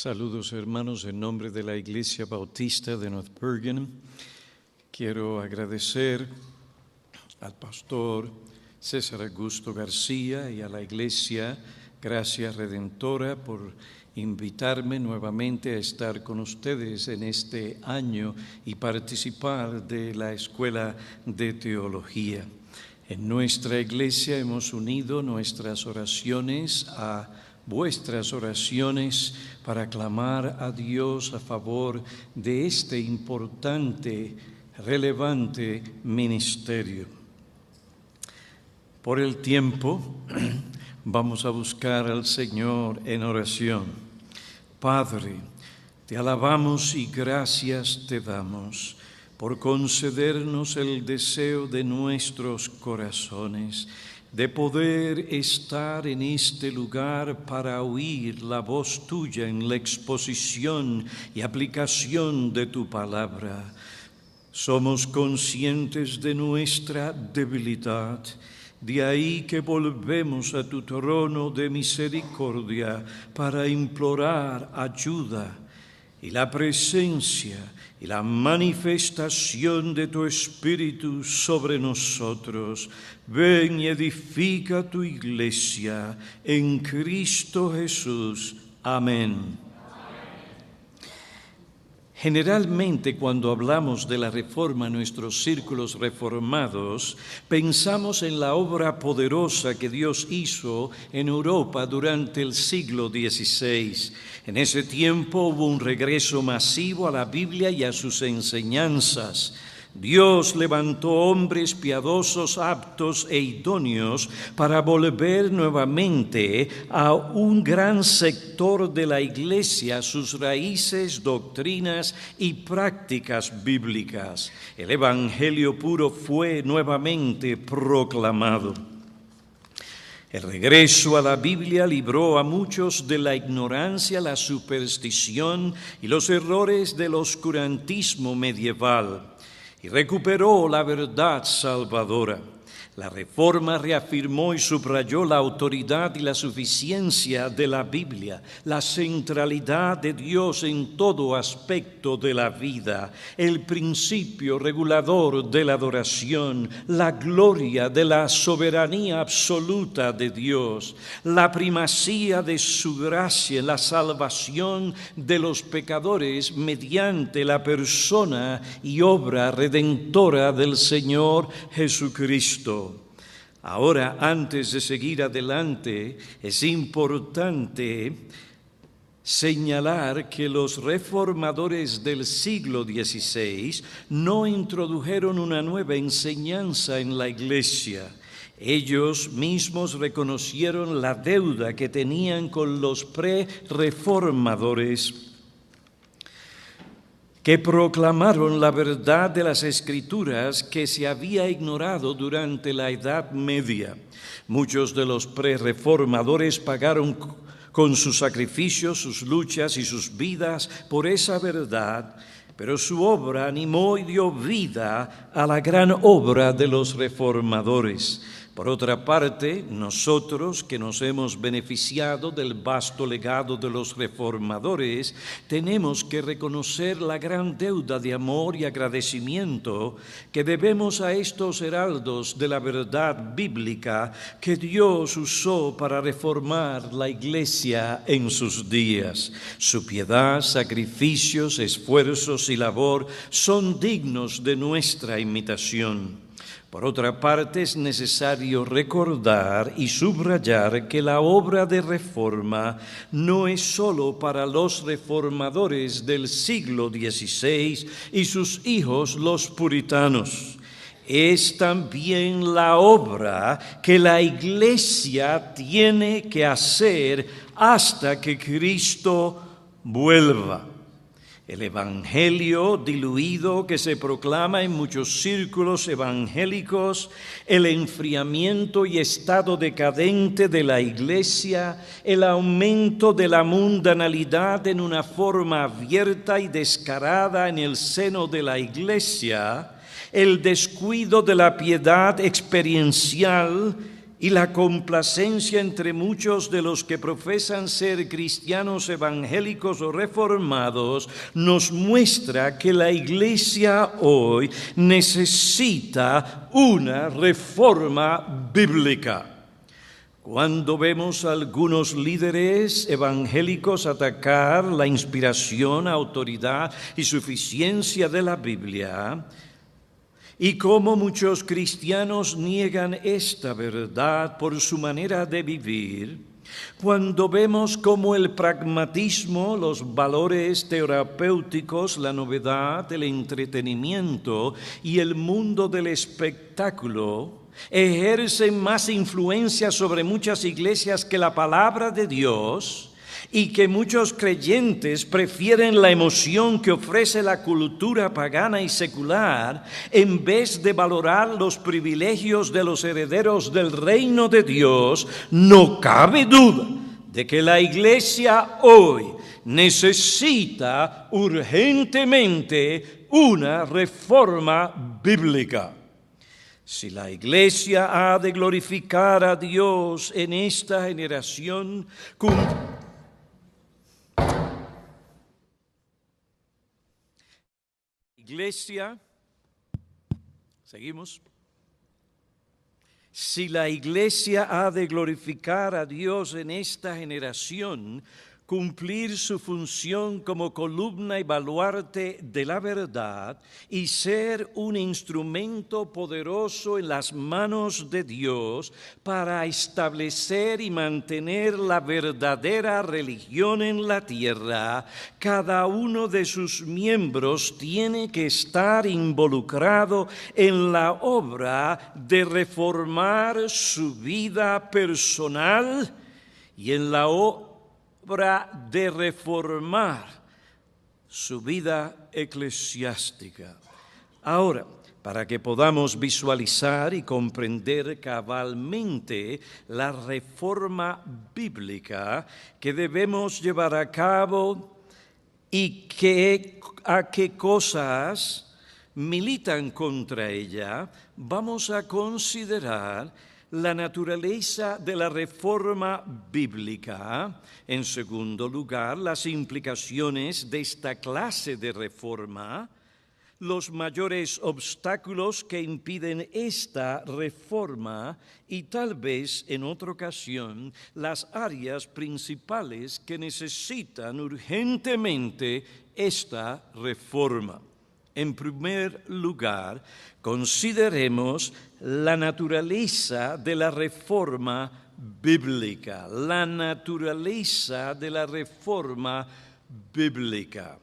Saludos hermanos en nombre de la Iglesia Bautista de North Bergen. Quiero agradecer al pastor César Augusto García y a la Iglesia Gracia Redentora por invitarme nuevamente a estar con ustedes en este año y participar de la Escuela de Teología. En nuestra iglesia hemos unido nuestras oraciones a vuestras oraciones para clamar a Dios a favor de este importante, relevante ministerio. Por el tiempo, vamos a buscar al Señor en oración. Padre, te alabamos y gracias te damos por concedernos el deseo de nuestros corazones, de poder estar en este lugar para oír la voz tuya en la exposición y aplicación de tu palabra. Somos conscientes de nuestra debilidad, de ahí que volvemos a tu trono de misericordia para implorar ayuda y la presencia y la manifestación de tu Espíritu sobre nosotros. Ven y edifica tu iglesia en Cristo Jesús. Amén. Generalmente cuando hablamos de la reforma en nuestros círculos reformados, pensamos en la obra poderosa que Dios hizo en Europa durante el siglo XVI. En ese tiempo hubo un regreso masivo a la Biblia y a sus enseñanzas. Dios levantó hombres piadosos, aptos e idóneos para volver nuevamente a un gran sector de la Iglesia sus raíces, doctrinas y prácticas bíblicas. El Evangelio puro fue nuevamente proclamado. El regreso a la Biblia libró a muchos de la ignorancia, la superstición y los errores del oscurantismo medieval y recuperó la verdad salvadora. La Reforma reafirmó y subrayó la autoridad y la suficiencia de la Biblia, la centralidad de Dios en todo aspecto de la vida, el principio regulador de la adoración, la gloria de la soberanía absoluta de Dios, la primacía de su gracia en la salvación de los pecadores mediante la persona y obra redentora del Señor Jesucristo. Ahora, antes de seguir adelante, es importante señalar que los reformadores del siglo XVI no introdujeron una nueva enseñanza en la Iglesia. Ellos mismos reconocieron la deuda que tenían con los pre-reformadores, que proclamaron la verdad de las Escrituras que se había ignorado durante la Edad Media. Muchos de los pre-reformadores pagaron con sus sacrificios, sus luchas y sus vidas por esa verdad, pero su obra animó y dio vida a la gran obra de los reformadores. Por otra parte, nosotros que nos hemos beneficiado del vasto legado de los reformadores, tenemos que reconocer la gran deuda de amor y agradecimiento que debemos a estos heraldos de la verdad bíblica que Dios usó para reformar la Iglesia en sus días. Su piedad, sacrificios, esfuerzos y labor son dignos de nuestra imitación. Por otra parte, es necesario recordar y subrayar que la obra de reforma no es solo para los reformadores del siglo XVI y sus hijos los puritanos. Es también la obra que la Iglesia tiene que hacer hasta que Cristo vuelva. El evangelio diluido que se proclama en muchos círculos evangélicos, el enfriamiento y estado decadente de la Iglesia, el aumento de la mundanalidad en una forma abierta y descarada en el seno de la Iglesia, el descuido de la piedad experiencial y la complacencia entre muchos de los que profesan ser cristianos evangélicos o reformados nos muestra que la Iglesia hoy necesita una reforma bíblica. Cuando vemos a algunos líderes evangélicos atacar la inspiración, autoridad y suficiencia de la Biblia, y cómo muchos cristianos niegan esta verdad por su manera de vivir, cuando vemos cómo el pragmatismo, los valores terapéuticos, la novedad, el entretenimiento y el mundo del espectáculo ejercen más influencia sobre muchas iglesias que la palabra de Dios, y que muchos creyentes prefieren la emoción que ofrece la cultura pagana y secular en vez de valorar los privilegios de los herederos del reino de Dios, no cabe duda de que la Iglesia hoy necesita urgentemente una reforma bíblica. Si la Iglesia ha de glorificar a Dios en esta generación, Iglesia, seguimos. Si la Iglesia ha de glorificar a Dios en esta generación, cumplir su función como columna y baluarte de la verdad y ser un instrumento poderoso en las manos de Dios para establecer y mantener la verdadera religión en la tierra, cada uno de sus miembros tiene que estar involucrado en la obra de reformar su vida personal y en la obra de reformar su vida eclesiástica. Ahora, para que podamos visualizar y comprender cabalmente la reforma bíblica que debemos llevar a cabo y a qué cosas militan contra ella, vamos a considerar la naturaleza de la reforma bíblica. En segundo lugar, las implicaciones de esta clase de reforma, los mayores obstáculos que impiden esta reforma y tal vez en otra ocasión las áreas principales que necesitan urgentemente esta reforma. En primer lugar, consideremos la naturaleza de la reforma bíblica. La naturaleza de la reforma bíblica.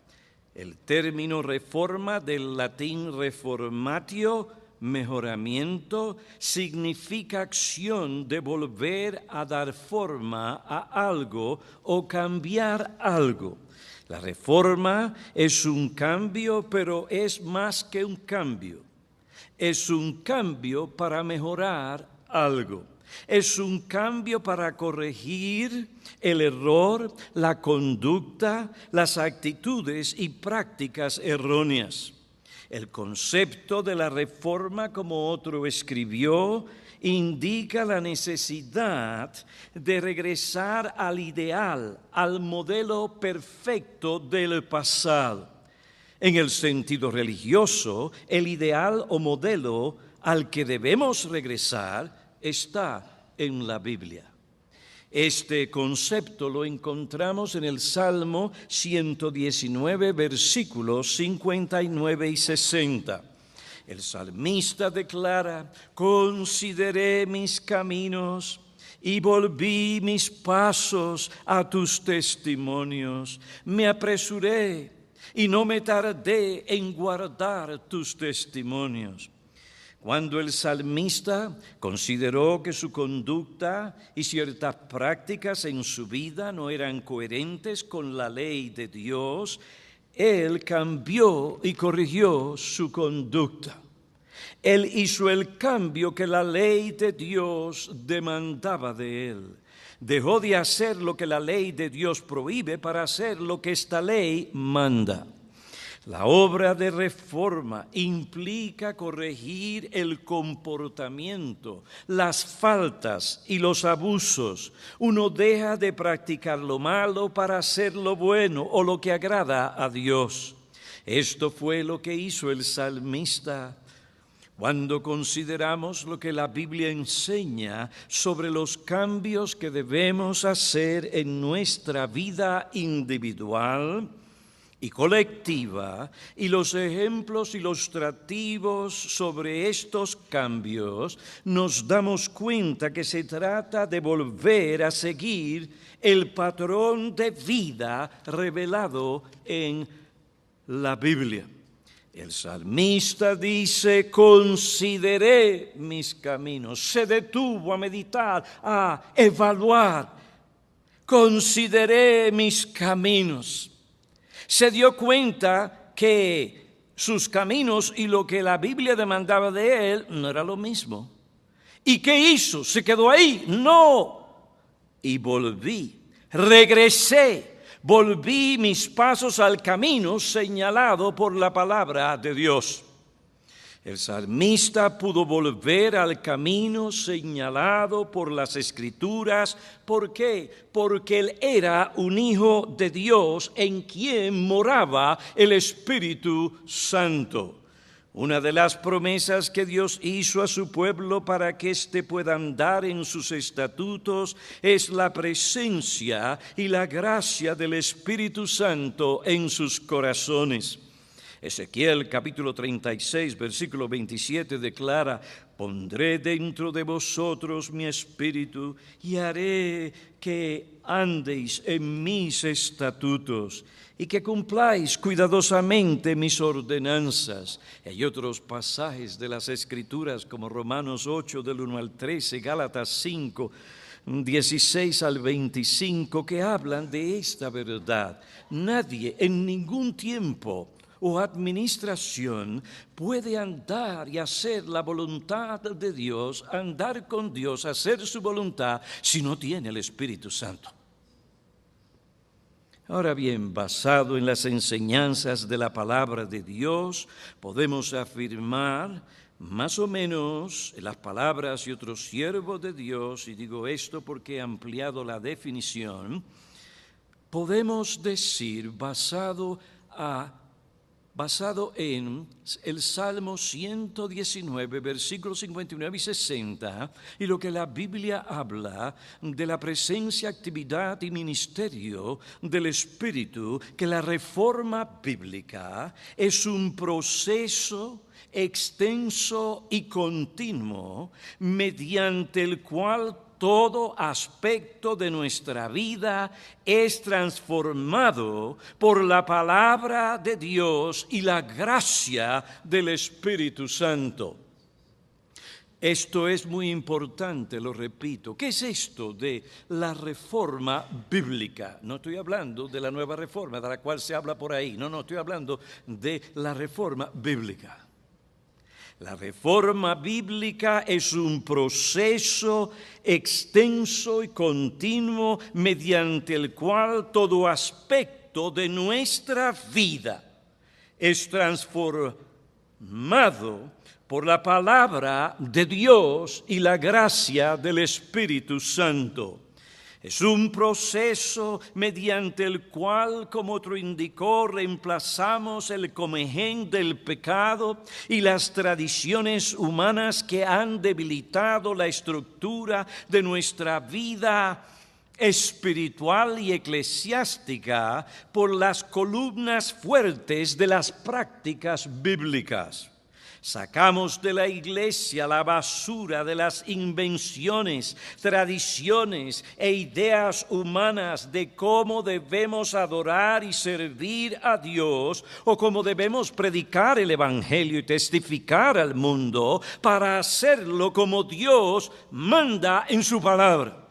El término reforma, del latín reformatio, mejoramiento, significa acción de volver a dar forma a algo o cambiar algo. La reforma es un cambio, pero es más que un cambio. Es un cambio para mejorar algo. Es un cambio para corregir el error, la conducta, las actitudes y prácticas erróneas. El concepto de la reforma, como otro escribió, indica la necesidad de regresar al ideal, al modelo perfecto del pasado. En el sentido religioso, el ideal o modelo al que debemos regresar está en la Biblia. Este concepto lo encontramos en el Salmo 119, versículos 59 y 60. El salmista declara: consideré mis caminos y volví mis pasos a tus testimonios. Me apresuré y no me tardé en guardar tus testimonios. Cuando el salmista consideró que su conducta y ciertas prácticas en su vida no eran coherentes con la ley de Dios, él cambió y corrigió su conducta. Él hizo el cambio que la ley de Dios demandaba de él. Dejó de hacer lo que la ley de Dios prohíbe para hacer lo que esta ley manda. La obra de reforma implica corregir el comportamiento, las faltas y los abusos. Uno deja de practicar lo malo para hacer lo bueno o lo que agrada a Dios. Esto fue lo que hizo el salmista. Cuando consideramos lo que la Biblia enseña sobre los cambios que debemos hacer en nuestra vida individual y colectiva, y los ejemplos ilustrativos sobre estos cambios, nos damos cuenta que se trata de volver a seguir el patrón de vida revelado en la Biblia. El salmista dice: consideré mis caminos. Se detuvo a meditar, a evaluar. Consideré mis caminos. Se dio cuenta que sus caminos y lo que la Biblia demandaba de él no era lo mismo. ¿Y qué hizo? ¿Se quedó ahí? No. Y regresé, volví mis pasos al camino señalado por la palabra de Dios. El salmista pudo volver al camino señalado por las Escrituras. ¿Por qué? Porque él era un hijo de Dios en quien moraba el Espíritu Santo. Una de las promesas que Dios hizo a su pueblo para que éste pueda andar en sus estatutos es la presencia y la gracia del Espíritu Santo en sus corazones. Ezequiel capítulo 36, versículo 27 declara: pondré dentro de vosotros mi espíritu y haré que andéis en mis estatutos y que cumpláis cuidadosamente mis ordenanzas. Hay otros pasajes de las Escrituras como Romanos 8 del 1 al 13, Gálatas 5, 16 al 25 que hablan de esta verdad. Nadie en ningún tiempo o administración puede andar y hacer la voluntad de Dios, andar con Dios, hacer su voluntad, si no tiene el Espíritu Santo. Ahora bien, basado en las enseñanzas de la palabra de Dios, podemos afirmar más o menos en las palabras de otro siervo de Dios, y digo esto porque he ampliado la definición, podemos decir basado en el Salmo 119, versículos 59 y 60, y lo que la Biblia habla de la presencia, actividad y ministerio del Espíritu, que la reforma bíblica es un proceso extenso y continuo mediante el cual todo aspecto de nuestra vida es transformado por la palabra de Dios y la gracia del Espíritu Santo. Esto es muy importante, lo repito. ¿Qué es esto de la reforma bíblica? No estoy hablando de la nueva reforma de la cual se habla por ahí. No, estoy hablando de la reforma bíblica. La reforma bíblica es un proceso extenso y continuo mediante el cual todo aspecto de nuestra vida es transformado por la palabra de Dios y la gracia del Espíritu Santo. Es un proceso mediante el cual, como otro indicó, reemplazamos el comején del pecado y las tradiciones humanas que han debilitado la estructura de nuestra vida espiritual y eclesiástica por las columnas fuertes de las prácticas bíblicas. Sacamos de la iglesia la basura de las invenciones, tradiciones e ideas humanas de cómo debemos adorar y servir a Dios o cómo debemos predicar el Evangelio y testificar al mundo para hacerlo como Dios manda en su palabra.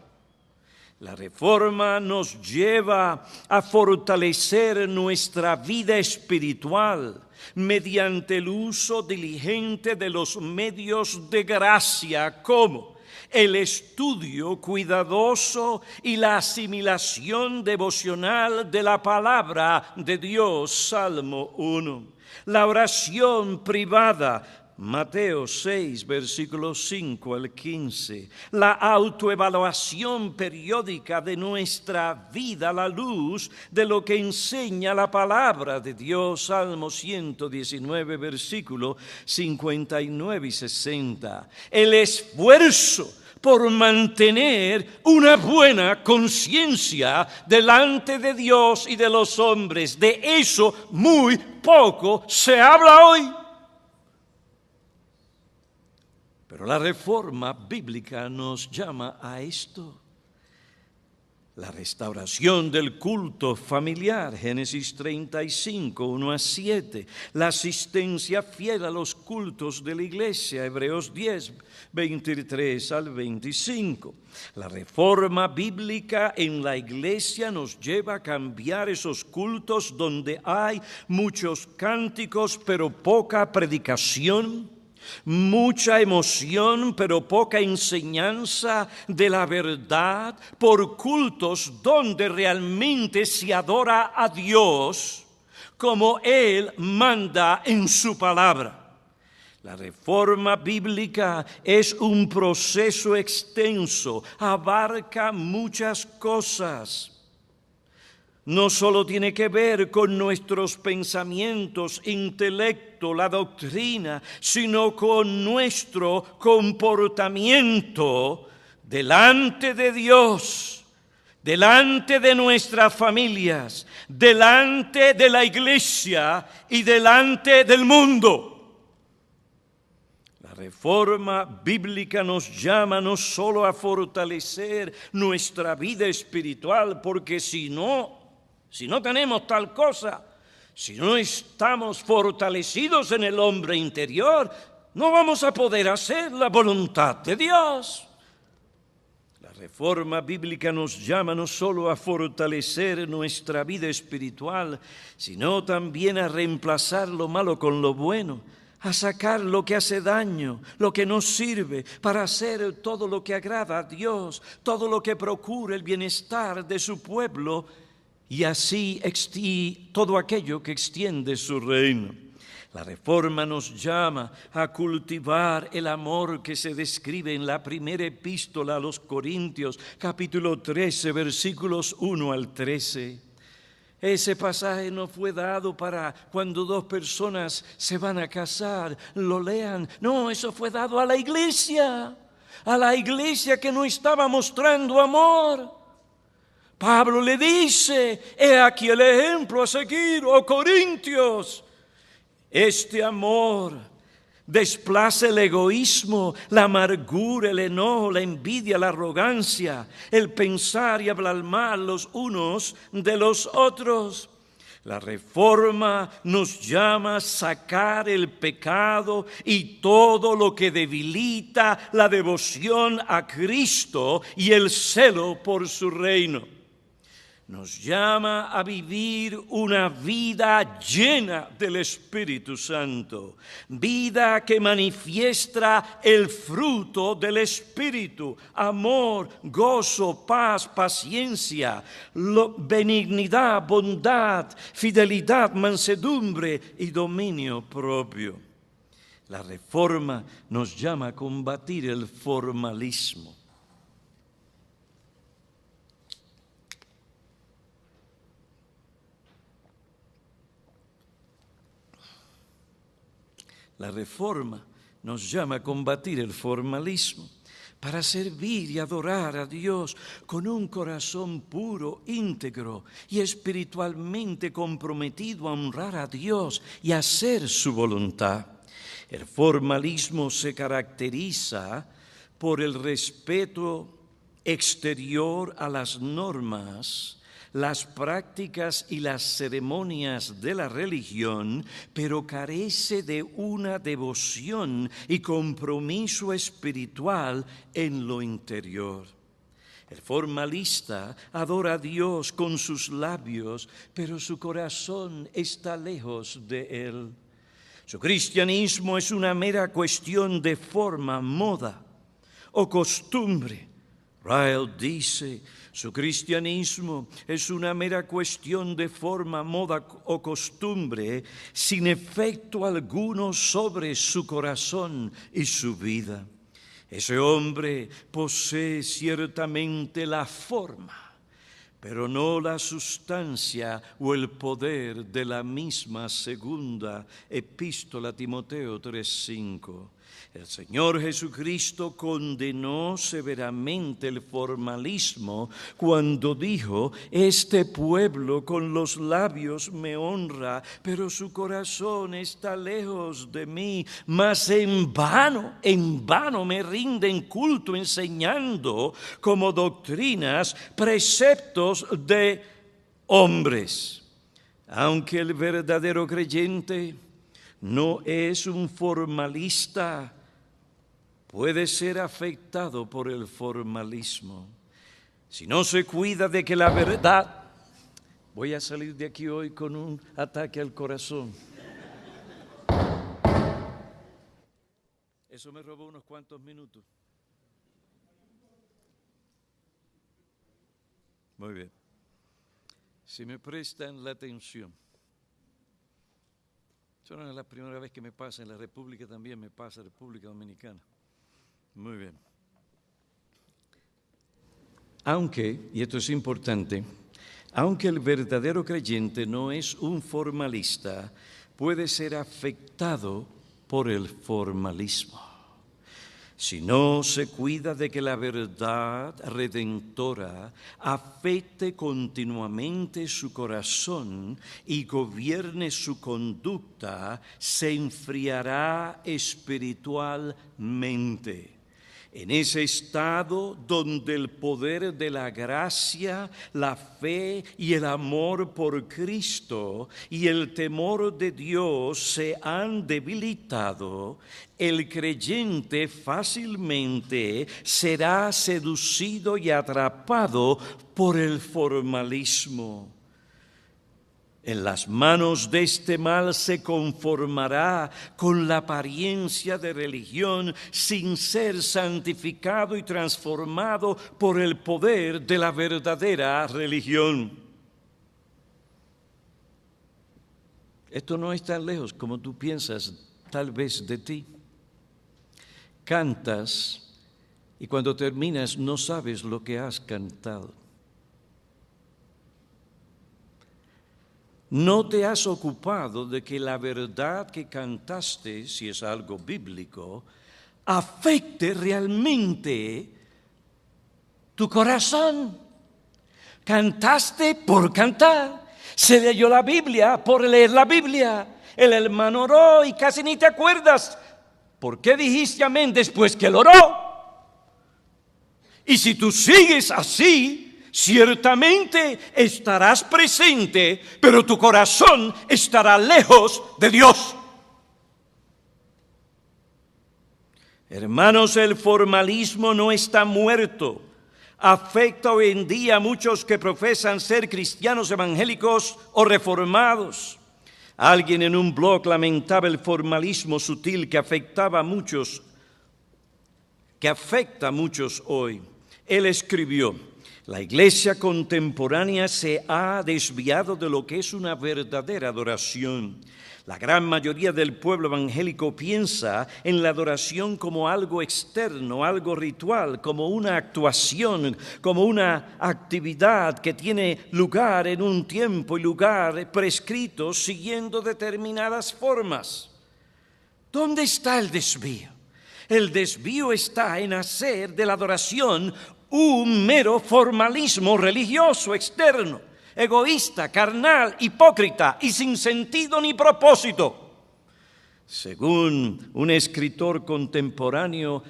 La reforma nos lleva a fortalecer nuestra vida espiritual mediante el uso diligente de los medios de gracia como el estudio cuidadoso y la asimilación devocional de la palabra de Dios, Salmo 1. La oración privada, Mateo 6, versículos 5 al 15. La autoevaluación periódica de nuestra vida a la luz de lo que enseña la palabra de Dios, Salmo 119, versículos 59 y 60. El esfuerzo por mantener una buena conciencia delante de Dios y de los hombres. De eso muy poco se habla hoy. Pero la reforma bíblica nos llama a esto. La restauración del culto familiar, Génesis 35, 1 a 7. La asistencia fiel a los cultos de la iglesia, Hebreos 10, 23 al 25. La reforma bíblica en la iglesia nos lleva a cambiar esos cultos donde hay muchos cánticos pero poca predicación, mucha emoción, pero poca enseñanza de la verdad, por cultos donde realmente se adora a Dios como Él manda en su palabra. La reforma bíblica es un proceso extenso, abarca muchas cosas. No solo tiene que ver con nuestros pensamientos, intelecto, la doctrina, sino con nuestro comportamiento delante de Dios, delante de nuestras familias, delante de la iglesia y delante del mundo. La reforma bíblica nos llama no solo a fortalecer nuestra vida espiritual, porque si no tenemos tal cosa, si no estamos fortalecidos en el hombre interior, no vamos a poder hacer la voluntad de Dios. La reforma bíblica nos llama no solo a fortalecer nuestra vida espiritual, sino también a reemplazar lo malo con lo bueno, a sacar lo que hace daño, lo que no sirve, para hacer todo lo que agrada a Dios, todo lo que procura el bienestar de su pueblo, y así todo aquello que extiende su reino. La reforma nos llama a cultivar el amor que se describe en la primera epístola a los Corintios, capítulo 13, versículos 1 al 13. Ese pasaje no fue dado para cuando dos personas se van a casar, lo lean. No, eso fue dado a la iglesia que no estaba mostrando amor. Pablo le dice, he aquí el ejemplo a seguir, oh Corintios. Este amor desplaza el egoísmo, la amargura, el enojo, la envidia, la arrogancia, el pensar y hablar mal los unos de los otros. La reforma nos llama a sacar el pecado y todo lo que debilita la devoción a Cristo y el celo por su reino. Nos llama a vivir una vida llena del Espíritu Santo, vida que manifiesta el fruto del Espíritu: amor, gozo, paz, paciencia, benignidad, bondad, fidelidad, mansedumbre y dominio propio. La reforma nos llama a combatir el formalismo. La reforma nos llama a combatir el formalismo para servir y adorar a Dios con un corazón puro, íntegro y espiritualmente comprometido a honrar a Dios y a hacer su voluntad. El formalismo se caracteriza por el respeto exterior a las normas, las prácticas y las ceremonias de la religión, pero carece de una devoción y compromiso espiritual en lo interior. El formalista adora a Dios con sus labios, pero su corazón está lejos de Él. Su cristianismo es una mera cuestión de forma, moda, o costumbre. Ryle dice, su cristianismo es una mera cuestión de forma, moda o costumbre, sin efecto alguno sobre su corazón y su vida. Ese hombre posee ciertamente la forma, pero no la sustancia o el poder de la misma segunda epístola a Timoteo 3:5. El Señor Jesucristo condenó severamente el formalismo cuando dijo, este pueblo con los labios me honra, pero su corazón está lejos de mí, mas en vano me rinden culto enseñando como doctrinas preceptos de hombres. Aunque el verdadero creyente no es un formalista, puede ser afectado por el formalismo. Si no se cuida de que la verdad... Voy a salir de aquí hoy con un ataque al corazón. Eso me robó unos cuantos minutos. Muy bien. Si me prestan la atención. Eso no es la primera vez que me pasa, en la República también me pasa, República Dominicana. Muy bien. Aunque, y esto es importante, aunque el verdadero creyente no es un formalista, puede ser afectado por el formalismo. Si no se cuida de que la verdad redentora afecte continuamente su corazón y gobierne su conducta, se enfriará espiritualmente. En ese estado donde el poder de la gracia, la fe y el amor por Cristo y el temor de Dios se han debilitado, el creyente fácilmente será seducido y atrapado por el formalismo. En las manos de este mal se conformará con la apariencia de religión sin ser santificado y transformado por el poder de la verdadera religión. Esto no es tan lejos como tú piensas tal vez de ti. Cantas y cuando terminas no sabes lo que has cantado. No te has ocupado de que la verdad que cantaste, si es algo bíblico, afecte realmente tu corazón. Cantaste por cantar. Se leyó la Biblia por leer la Biblia. El hermano oró y casi ni te acuerdas. ¿Por qué dijiste amén después que él oró? Y si tú sigues así, ciertamente estarás presente, pero tu corazón estará lejos de Dios. Hermanos, el formalismo no está muerto. Afecta hoy en día a muchos que profesan ser cristianos evangélicos o reformados. Alguien en un blog lamentaba el formalismo sutil que afecta a muchos hoy. Él escribió: la iglesia contemporánea se ha desviado de lo que es una verdadera adoración. La gran mayoría del pueblo evangélico piensa en la adoración como algo externo, algo ritual, como una actuación, como una actividad que tiene lugar en un tiempo y lugar prescritos siguiendo determinadas formas. ¿Dónde está el desvío? El desvío está en hacer de la adoración un mero formalismo religioso externo, egoísta, carnal, hipócrita y sin sentido ni propósito. Según un escritor contemporáneo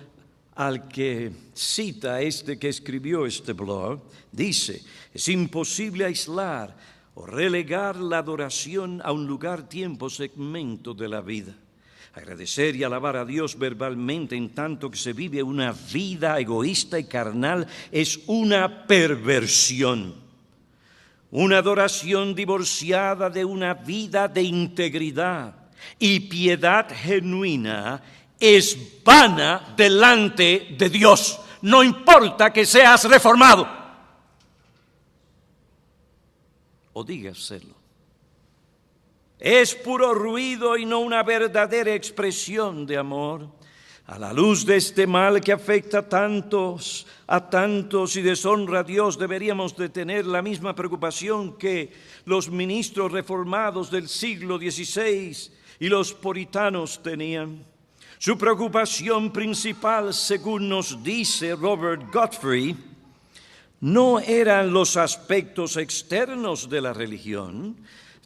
al que cita que escribió este blog, dice: es imposible aislar o relegar la adoración a un lugar, tiempo, segmento de la vida. Agradecer y alabar a Dios verbalmente en tanto que se vive una vida egoísta y carnal es una perversión. Una adoración divorciada de una vida de integridad y piedad genuina es vana delante de Dios. No importa que seas reformado. O dígaselo. Es puro ruido y no una verdadera expresión de amor. A la luz de este mal que afecta a tantos y deshonra a Dios, deberíamos de tener la misma preocupación que los ministros reformados del siglo XVI y los puritanos tenían. Su preocupación principal, según nos dice Robert Godfrey, no eran los aspectos externos de la religión,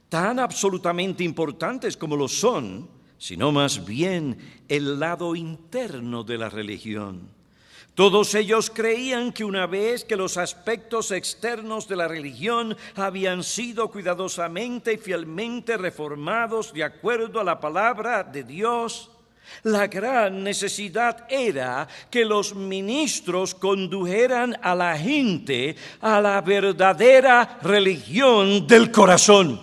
tan absolutamente importantes como lo son, sino más bien el lado interno de la religión. Todos ellos creían que una vez que los aspectos externos de la religión habían sido cuidadosamente y fielmente reformados de acuerdo a la palabra de Dios, la gran necesidad era que los ministros condujeran a la gente a la verdadera religión del corazón.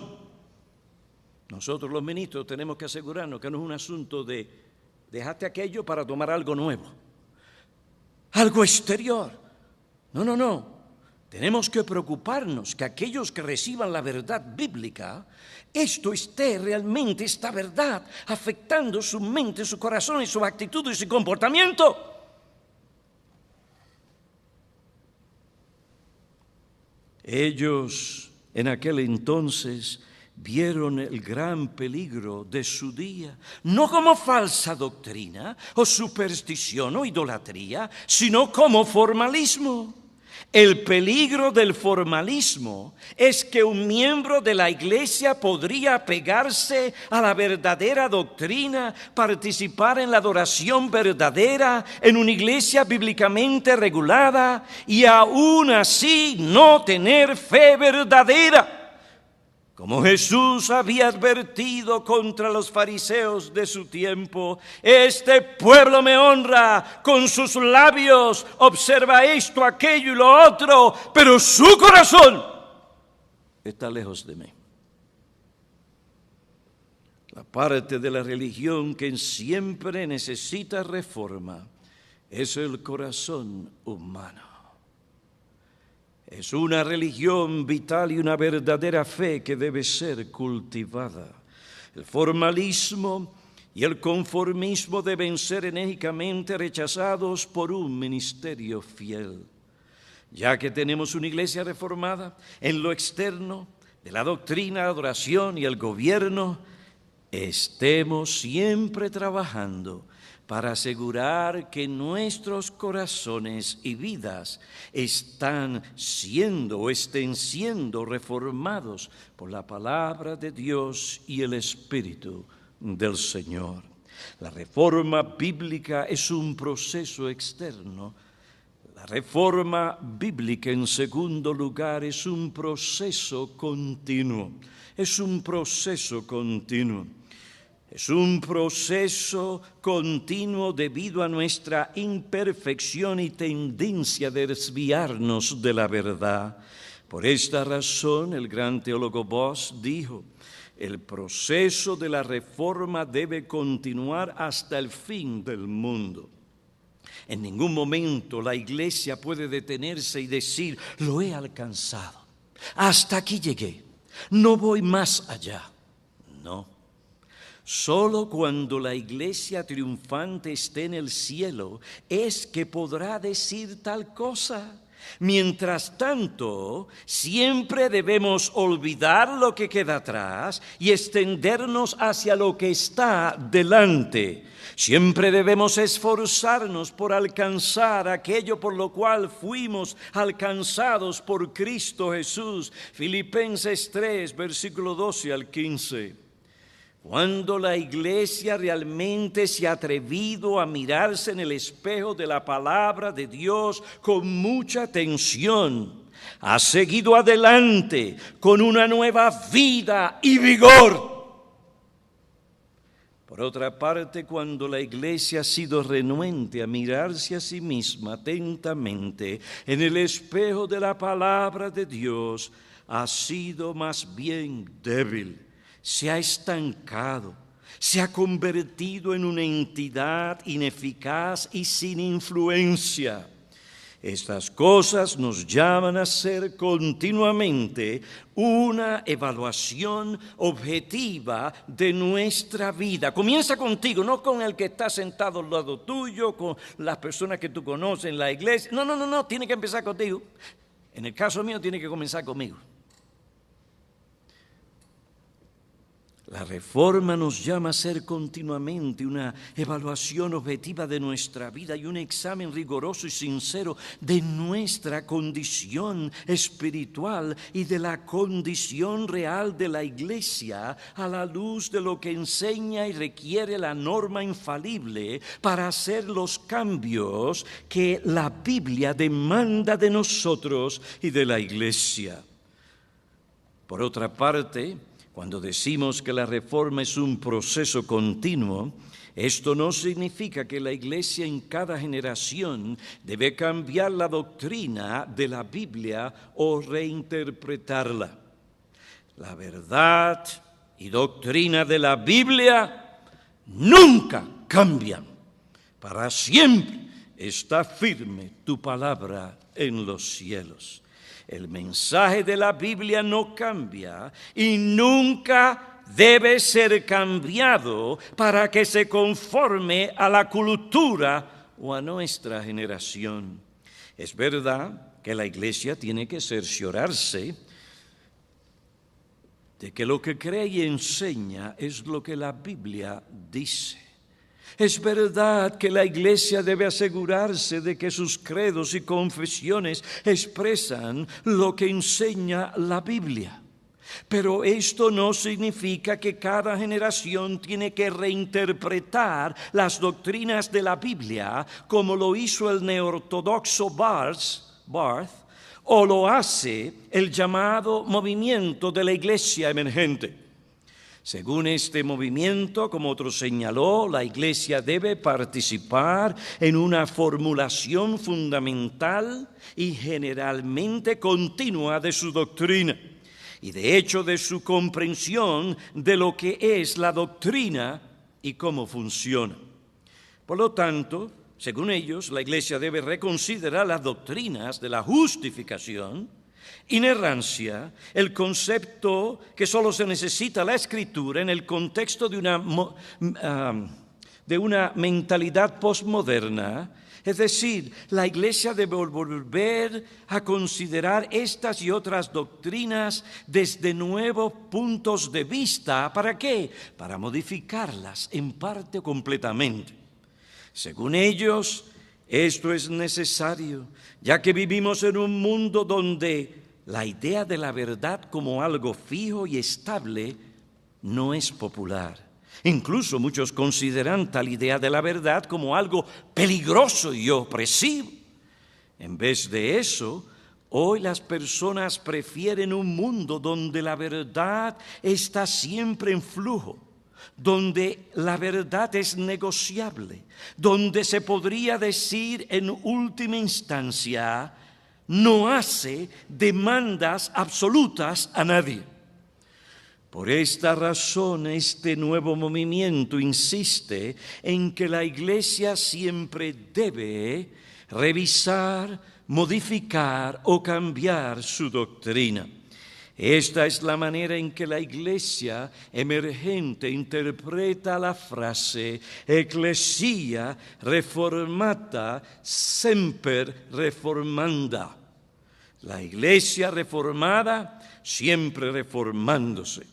Nosotros los ministros tenemos que asegurarnos que no es un asunto de déjate aquello para tomar algo nuevo, algo exterior. No. Tenemos que preocuparnos que aquellos que reciban la verdad bíblica, esta verdad afectando su mente, su corazón y su actitud y su comportamiento. Ellos en aquel entonces vieron el gran peligro de su día, no como falsa doctrina o superstición o idolatría, sino como formalismo. El peligro del formalismo es que un miembro de la iglesia podría apegarse a la verdadera doctrina, participar en la adoración verdadera en una iglesia bíblicamente regulada y aún así no tener fe verdadera. Como Jesús había advertido contra los fariseos de su tiempo, este pueblo me honra con sus labios, observa esto, aquello y lo otro, pero su corazón está lejos de mí. La parte de la religión que siempre necesita reforma es el corazón humano. Es una religión vital y una verdadera fe que debe ser cultivada. El formalismo y el conformismo deben ser enérgicamente rechazados por un ministerio fiel. Ya que tenemos una iglesia reformada, en lo externo, de la doctrina, adoración y el gobierno, estemos siempre trabajando para asegurar que nuestros corazones y vidas estén siendo reformados por la palabra de Dios y el Espíritu del Señor. La reforma bíblica es un proceso externo. La reforma bíblica, en segundo lugar, es un proceso continuo. Es un proceso continuo. Es un proceso continuo debido a nuestra imperfección y tendencia a desviarnos de la verdad. Por esta razón, el gran teólogo Voss dijo, el proceso de la reforma debe continuar hasta el fin del mundo. En ningún momento la iglesia puede detenerse y decir, lo he alcanzado, hasta aquí llegué, no voy más allá. No. Solo cuando la iglesia triunfante esté en el cielo es que podrá decir tal cosa. Mientras tanto, siempre debemos olvidar lo que queda atrás y extendernos hacia lo que está delante. Siempre debemos esforzarnos por alcanzar aquello por lo cual fuimos alcanzados por Cristo Jesús. Filipenses 3, versículo 12 al 15. Cuando la iglesia realmente se ha atrevido a mirarse en el espejo de la palabra de Dios con mucha atención, ha seguido adelante con una nueva vida y vigor. Por otra parte, cuando la iglesia ha sido renuente a mirarse a sí misma atentamente en el espejo de la palabra de Dios, ha sido más bien débil. Se ha estancado, Se ha convertido en una entidad ineficaz y sin influencia. Estas cosas nos llaman a hacer continuamente una evaluación objetiva de nuestra vida. Comienza contigo, no con el que está sentado al lado tuyo, con las personas que tú conoces en la iglesia. No, tiene que empezar contigo. En el caso mío, tiene que comenzar conmigo. La Reforma nos llama a hacer continuamente una evaluación objetiva de nuestra vida y un examen riguroso y sincero de nuestra condición espiritual y de la condición real de la Iglesia a la luz de lo que enseña y requiere la norma infalible para hacer los cambios que la Biblia demanda de nosotros y de la Iglesia. Por otra parte, cuando decimos que la reforma es un proceso continuo, esto no significa que la Iglesia en cada generación debe cambiar la doctrina de la Biblia o reinterpretarla. La verdad y doctrina de la Biblia nunca cambian. Para siempre está firme tu palabra en los cielos. El mensaje de la Biblia no cambia y nunca debe ser cambiado para que se conforme a la cultura o a nuestra generación. Es verdad que la Iglesia tiene que cerciorarse de que lo que cree y enseña es lo que la Biblia dice. Es verdad que la Iglesia debe asegurarse de que sus credos y confesiones expresan lo que enseña la Biblia. Pero esto no significa que cada generación tiene que reinterpretar las doctrinas de la Biblia como lo hizo el neortodoxo Barth o lo hace el llamado movimiento de la Iglesia emergente. Según este movimiento, como otro señaló, la Iglesia debe participar en una formulación fundamental y generalmente continua de su doctrina y de hecho de su comprensión de lo que es la doctrina y cómo funciona. Por lo tanto, según ellos, la Iglesia debe reconsiderar las doctrinas de la justificación, inerrancia, el concepto que solo se necesita la Escritura en el contexto de una mentalidad postmoderna. Es decir, la Iglesia debe volver a considerar estas y otras doctrinas desde nuevos puntos de vista. ¿Para qué? Para modificarlas en parte o completamente. Según ellos, esto es necesario, ya que vivimos en un mundo donde la idea de la verdad como algo fijo y estable no es popular. Incluso muchos consideran tal idea de la verdad como algo peligroso y opresivo. En vez de eso, hoy las personas prefieren un mundo donde la verdad está siempre en flujo, donde la verdad es negociable, donde se podría decir en última instancia, no hace demandas absolutas a nadie. Por esta razón, este nuevo movimiento insiste en que la Iglesia siempre debe revisar, modificar o cambiar su doctrina. Esta es la manera en que la Iglesia emergente interpreta la frase Ecclesia reformata semper reformanda. La Iglesia reformada siempre reformándose.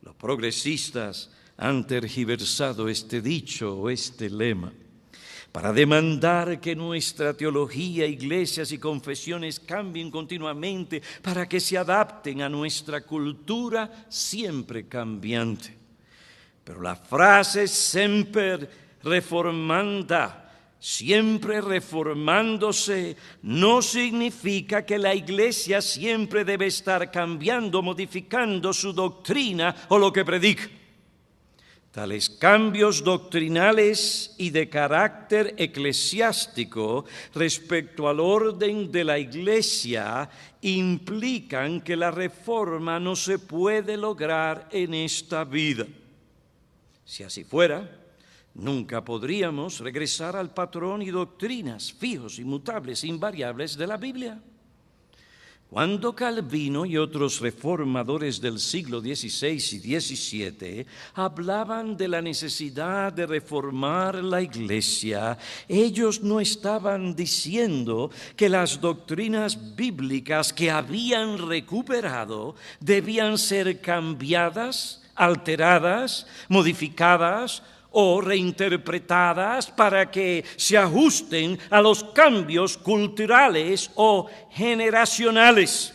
Los progresistas han tergiversado este dicho o este lema para demandar que nuestra teología, iglesias y confesiones cambien continuamente para que se adapten a nuestra cultura siempre cambiante. Pero la frase semper reformanda, siempre reformándose, no significa que la Iglesia siempre debe estar cambiando, modificando su doctrina o lo que predica. Tales cambios doctrinales y de carácter eclesiástico respecto al orden de la Iglesia implican que la reforma no se puede lograr en esta vida. Si así fuera, nunca podríamos regresar al patrón y doctrinas fijos, inmutables, invariables de la Biblia. Cuando Calvino y otros reformadores del siglo XVI y XVII hablaban de la necesidad de reformar la Iglesia, ellos no estaban diciendo que las doctrinas bíblicas que habían recuperado debían ser cambiadas, alteradas, modificadas o reinterpretadas para que se ajusten a los cambios culturales o generacionales.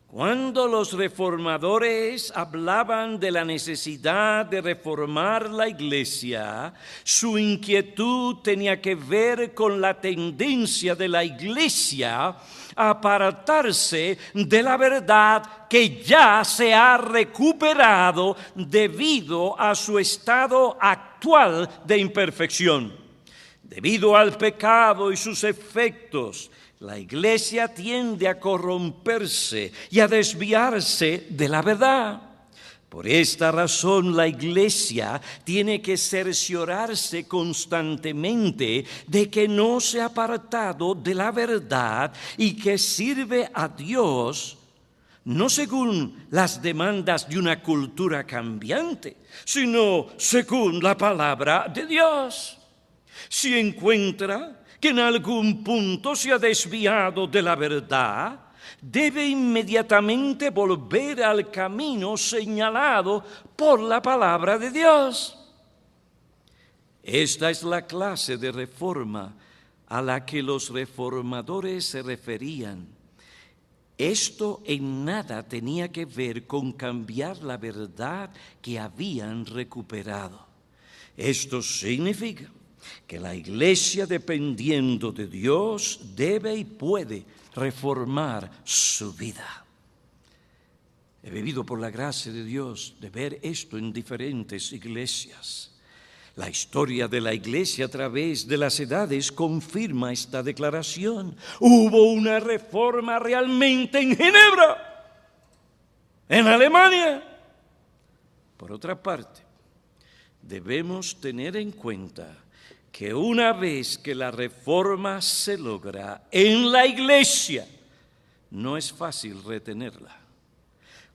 Cuando los reformadores hablaban de la necesidad de reformar la Iglesia, su inquietud tenía que ver con la tendencia de la Iglesia a apartarse de la verdad que ya se ha recuperado debido a su estado actual de imperfección. Debido al pecado y sus efectos, la Iglesia tiende a corromperse y a desviarse de la verdad. Por esta razón, la Iglesia tiene que cerciorarse constantemente de que no se ha apartado de la verdad y que sirve a Dios no según las demandas de una cultura cambiante, sino según la palabra de Dios. Si encuentra que en algún punto se ha desviado de la verdad, debe inmediatamente volver al camino señalado por la palabra de Dios. Esta es la clase de reforma a la que los reformadores se referían. Esto en nada tenía que ver con cambiar la verdad que habían recuperado. Esto significa que la Iglesia, dependiendo de Dios, debe y puede reformar su vida. He vivido por la gracia de Dios de ver esto en diferentes iglesias. La historia de la Iglesia a través de las edades confirma esta declaración. Hubo una reforma realmente en Ginebra, en Alemania. Por otra parte, debemos tener en cuenta que una vez que la reforma se logra en la Iglesia, no es fácil retenerla.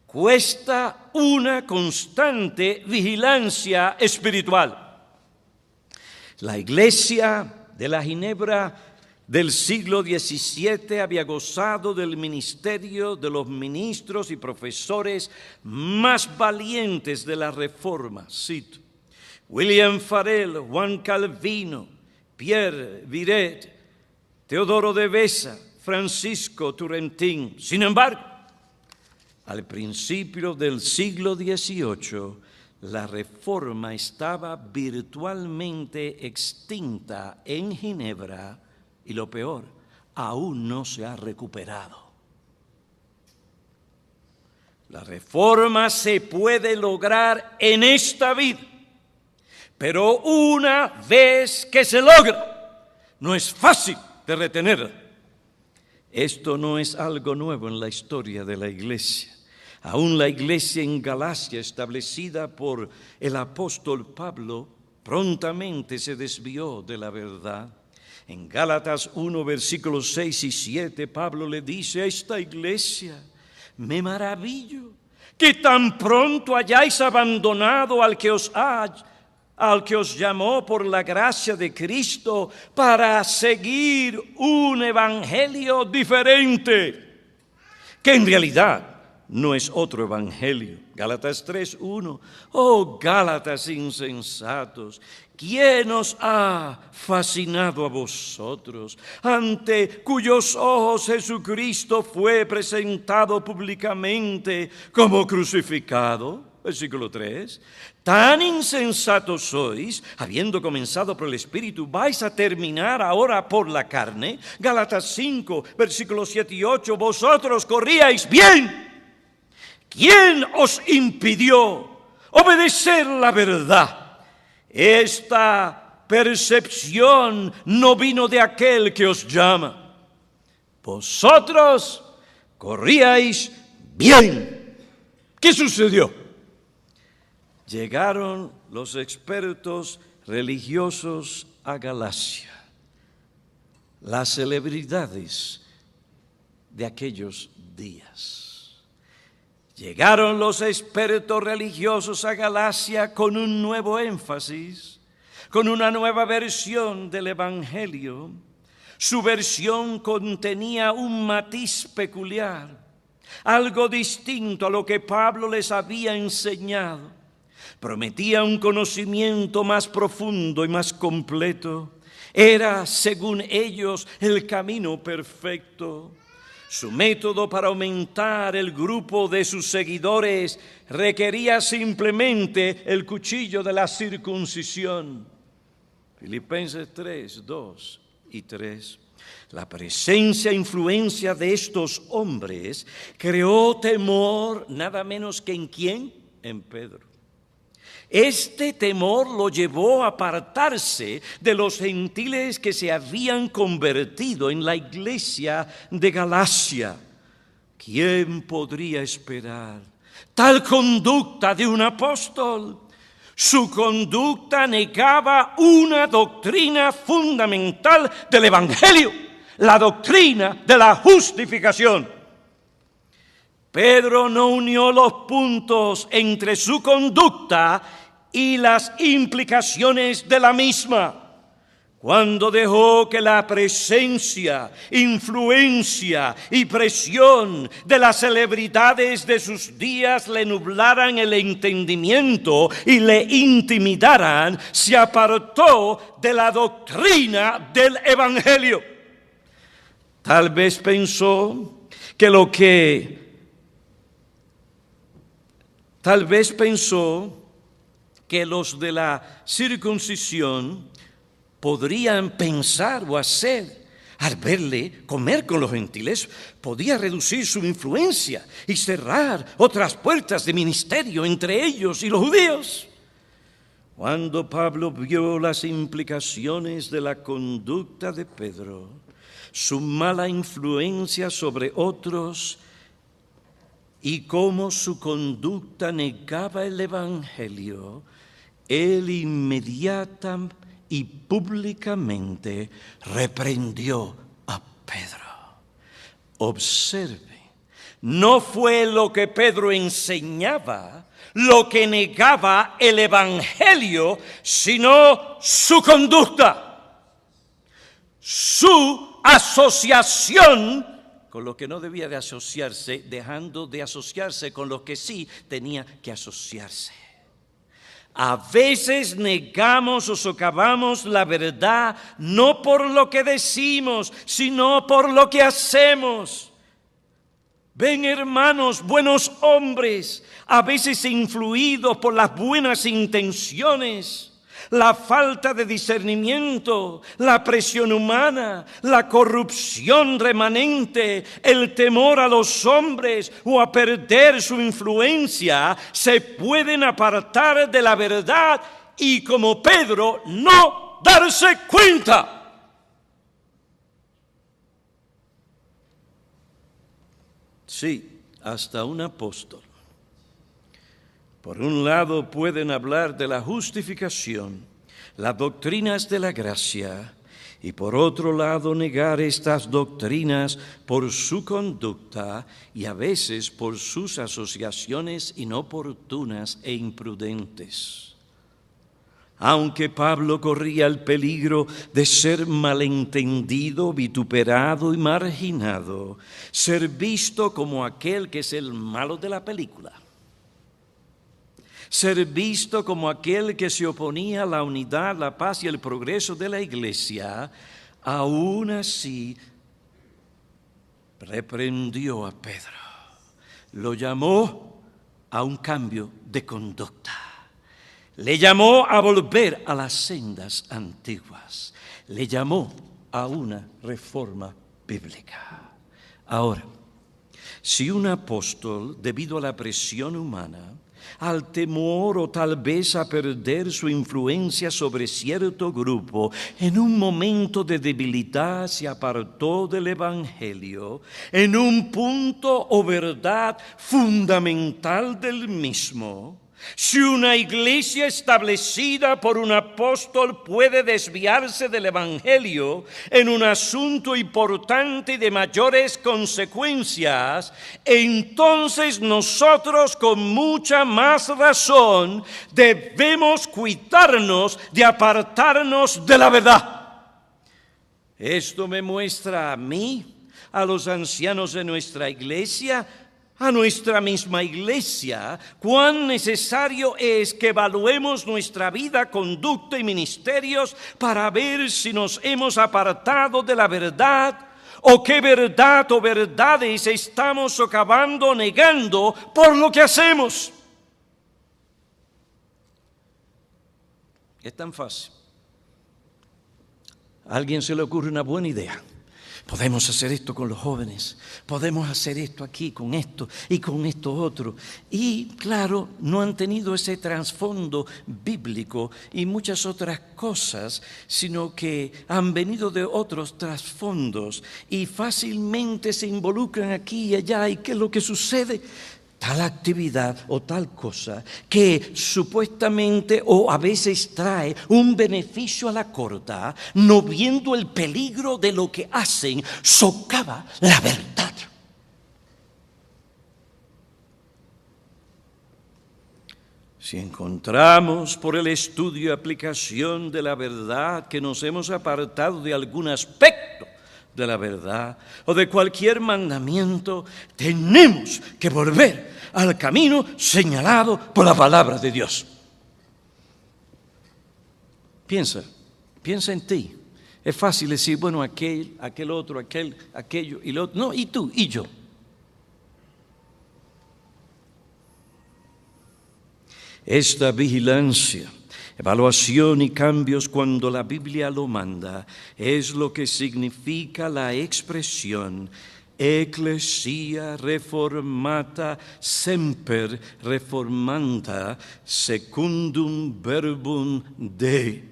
Cuesta una constante vigilancia espiritual. La Iglesia de la Ginebra del siglo XVII había gozado del ministerio de los ministros y profesores más valientes de la Reforma. Cito: William Farel, Juan Calvino, Pierre Viret, Teodoro de Beza, Francisco Turretín. Sin embargo, al principio del siglo XVIII, la Reforma estaba virtualmente extinta en Ginebra y, lo peor, aún no se ha recuperado. La Reforma se puede lograr en esta vida, pero una vez que se logra, no es fácil de retenerla. Esto no es algo nuevo en la historia de la Iglesia. Aún la Iglesia en Galacia, establecida por el apóstol Pablo, prontamente se desvió de la verdad. En Gálatas 1, versículos 6 y 7, Pablo le dice a esta iglesia: me maravillo que tan pronto hayáis abandonado al que os llamó por la gracia de Cristo para seguir un evangelio diferente, que en realidad no es otro evangelio. Gálatas 3:1. Oh Gálatas insensatos, ¿quién os ha fascinado a vosotros, ante cuyos ojos Jesucristo fue presentado públicamente como crucificado? Versículo 3. Tan insensatos sois, habiendo comenzado por el Espíritu, ¿vais a terminar ahora por la carne? Gálatas 5, versículos 7 y 8. Vosotros corríais bien. ¿Quién os impidió obedecer la verdad? Esta percepción no vino de aquel que os llama. Vosotros corríais bien. ¿Qué sucedió? llegaron los expertos religiosos a Galacia, las celebridades de aquellos días. Llegaron los expertos religiosos a Galacia con un nuevo énfasis, con una nueva versión del Evangelio. Su versión contenía un matiz peculiar, algo distinto a lo que Pablo les había enseñado. Prometía un conocimiento más profundo y más completo. Era, según ellos, el camino perfecto. Su método para aumentar el grupo de sus seguidores requería simplemente el cuchillo de la circuncisión. Filipenses 3, 2 y 3. La presencia e influencia de estos hombres creó temor nada menos que ¿en quién? En Pedro. Este temor lo llevó a apartarse de los gentiles que se habían convertido en la iglesia de Galacia. ¿Quién podría esperar tal conducta de un apóstol? Su conducta negaba una doctrina fundamental del Evangelio, la doctrina de la justificación. Pedro no unió los puntos entre su conducta y las implicaciones de la misma. Cuando dejó que la presencia, influencia y presión de las celebridades de sus días le nublaran el entendimiento y le intimidaran, se apartó de la doctrina del Evangelio. Tal vez pensó que los de la circuncisión podrían pensar o hacer, al verle comer con los gentiles, podía reducir su influencia y cerrar otras puertas de ministerio entre ellos y los judíos. Cuando Pablo vio las implicaciones de la conducta de Pedro, su mala influencia sobre otros y cómo su conducta negaba el Evangelio, él inmediata y públicamente reprendió a Pedro. Observe, no fue lo que Pedro enseñaba lo que negaba el Evangelio, sino su conducta, su asociación con lo que no debía de asociarse, dejando de asociarse con lo que sí tenía que asociarse. A veces negamos o socavamos la verdad no por lo que decimos, sino por lo que hacemos. Ven, hermanos, buenos hombres, a veces influidos por las buenas intenciones, la falta de discernimiento, la presión humana, la corrupción remanente, el temor a los hombres o a perder su influencia, se pueden apartar de la verdad y, como Pedro, no darse cuenta. Sí, hasta un apóstol. Por un lado pueden hablar de la justificación, las doctrinas de la gracia, y por otro lado negar estas doctrinas por su conducta y a veces por sus asociaciones inoportunas e imprudentes. Aunque Pablo corría el peligro de ser malentendido, vituperado y marginado, ser visto como aquel que es el malo de la película, ser visto como aquel que se oponía a la unidad, la paz y el progreso de la iglesia, aún así reprendió a Pedro, lo llamó a un cambio de conducta. Le llamó a volver a las sendas antiguas. Le llamó a una reforma bíblica. Ahora, si un apóstol, debido a la presión humana, al temor o tal vez a perder su influencia sobre cierto grupo, en un momento de debilidad se apartó del Evangelio, en un punto o verdad fundamental del mismo, Si una iglesia establecida por un apóstol puede desviarse del evangelio en un asunto importante y de mayores consecuencias, entonces nosotros con mucha más razón debemos cuidarnos de apartarnos de la verdad. Esto me muestra a mí, a los ancianos de nuestra iglesia, a nuestra misma iglesia, cuán necesario es que evaluemos nuestra vida, conducta y ministerios para ver si nos hemos apartado de la verdad o qué verdad o verdades estamos socavando o negando por lo que hacemos. Es tan fácil. A alguien se le ocurre una buena idea. Podemos hacer esto con los jóvenes, podemos hacer esto aquí con esto y con esto otro. Y claro, no han tenido ese trasfondo bíblico y muchas otras cosas, sino que han venido de otros trasfondos y fácilmente se involucran aquí y allá. ¿Y qué es lo que sucede? Tal actividad o tal cosa que supuestamente o a veces trae un beneficio a la corta, no viendo el peligro de lo que hacen, socava la verdad. Si encontramos por el estudio y aplicación de la verdad que nos hemos apartado de algún aspecto de la verdad o de cualquier mandamiento, tenemos que volver al camino señalado por la palabra de Dios. Piensa en ti. Es fácil decir, bueno, aquel otro, aquello y lo otro. No, y tú, y yo. Esta vigilancia, evaluación y cambios cuando la Biblia lo manda es lo que significa la expresión Ecclesia reformata semper reformanda secundum verbum Dei.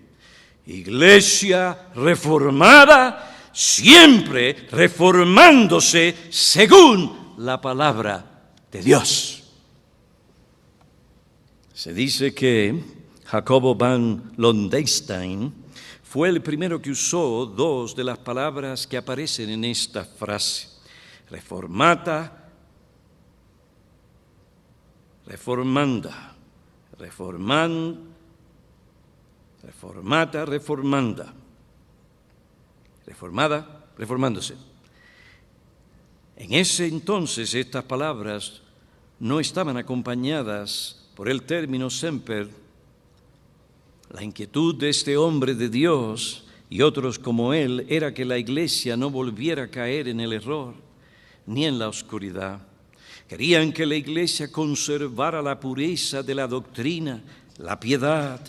Iglesia reformada siempre reformándose según la palabra de Dios. Se dice que Jacobo van Lodenstein fue el primero que usó dos de las palabras que aparecen en esta frase. Reformata, reformanda, reformata, reformanda, reformada, reformándose. En ese entonces estas palabras no estaban acompañadas por el término semper. La inquietud de este hombre de Dios y otros como él era que la iglesia no volviera a caer en el error ni en la oscuridad. Querían que la iglesia conservara la pureza de la doctrina, la piedad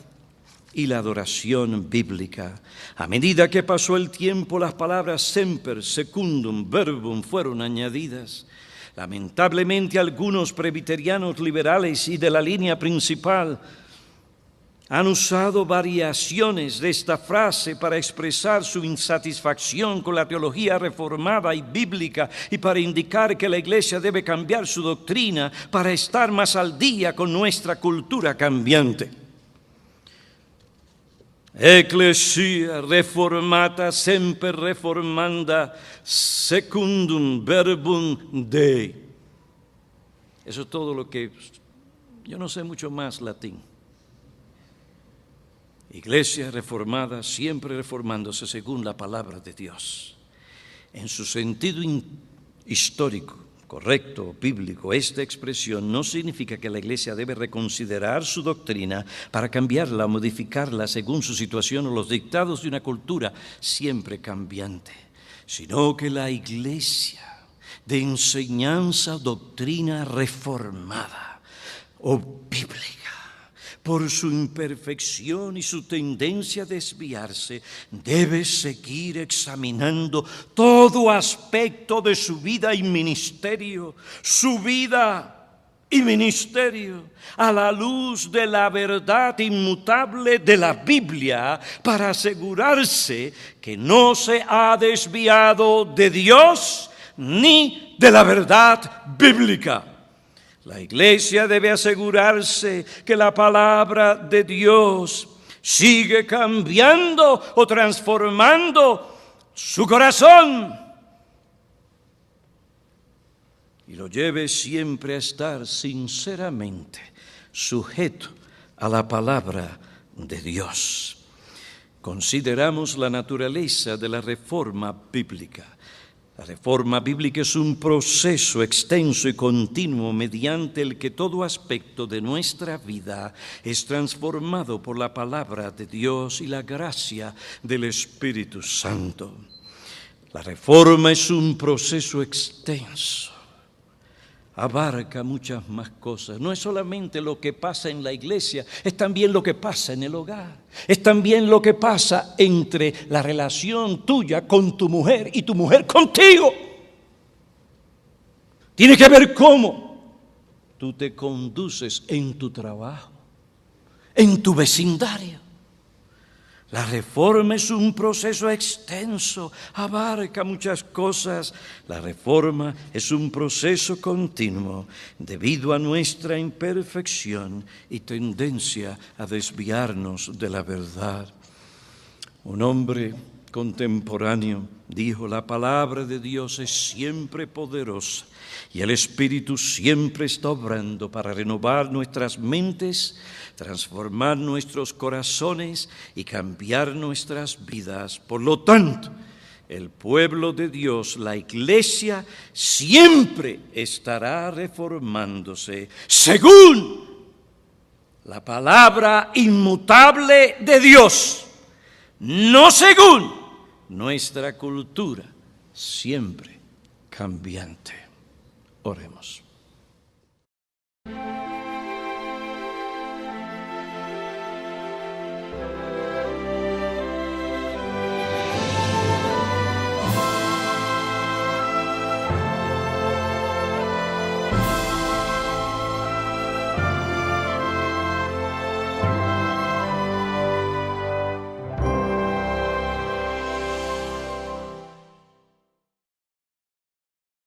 y la adoración bíblica. A medida que pasó el tiempo, las palabras semper, secundum, verbum fueron añadidas. Lamentablemente, algunos presbiterianos liberales y de la línea principal han usado variaciones de esta frase para expresar su insatisfacción con la teología reformada y bíblica y para indicar que la iglesia debe cambiar su doctrina para estar más al día con nuestra cultura cambiante. Ecclesia reformata semper reformanda secundum verbum Dei. Eso es todo lo que... Yo no sé mucho más latín. Iglesia reformada, siempre reformándose según la palabra de Dios. En su sentido histórico, correcto, bíblico, esta expresión no significa que la iglesia debe reconsiderar su doctrina para cambiarla o modificarla según su situación o los dictados de una cultura siempre cambiante, sino que la iglesia de enseñanza, doctrina reformada o bíblica, por su imperfección y su tendencia a desviarse, debe seguir examinando todo aspecto de su vida y ministerio, a la luz de la verdad inmutable de la Biblia, para asegurarse que no se ha desviado de Dios ni de la verdad bíblica. La Iglesia debe asegurarse que la palabra de Dios sigue cambiando o transformando su corazón y lo lleve siempre a estar sinceramente sujeto a la palabra de Dios. Consideramos la naturaleza de la reforma bíblica. La reforma bíblica es un proceso extenso y continuo mediante el que todo aspecto de nuestra vida es transformado por la palabra de Dios y la gracia del Espíritu Santo. La reforma es un proceso extenso. Abarca muchas más cosas. No es solamente lo que pasa en la iglesia, es también lo que pasa en el hogar. Es también lo que pasa entre la relación tuya con tu mujer y tu mujer contigo. Tiene que ver cómo tú te conduces en tu trabajo, en tu vecindario. La reforma es un proceso extenso, abarca muchas cosas. La reforma es un proceso continuo debido a nuestra imperfección y tendencia a desviarnos de la verdad. Un hombre contemporáneo dijo: la palabra de Dios es siempre poderosa y el Espíritu siempre está obrando para renovar nuestras mentes, transformar nuestros corazones y cambiar nuestras vidas. Por lo tanto, el pueblo de Dios, la iglesia, siempre estará reformándose según la palabra inmutable de Dios, no según nuestra cultura siempre cambiante. Oremos.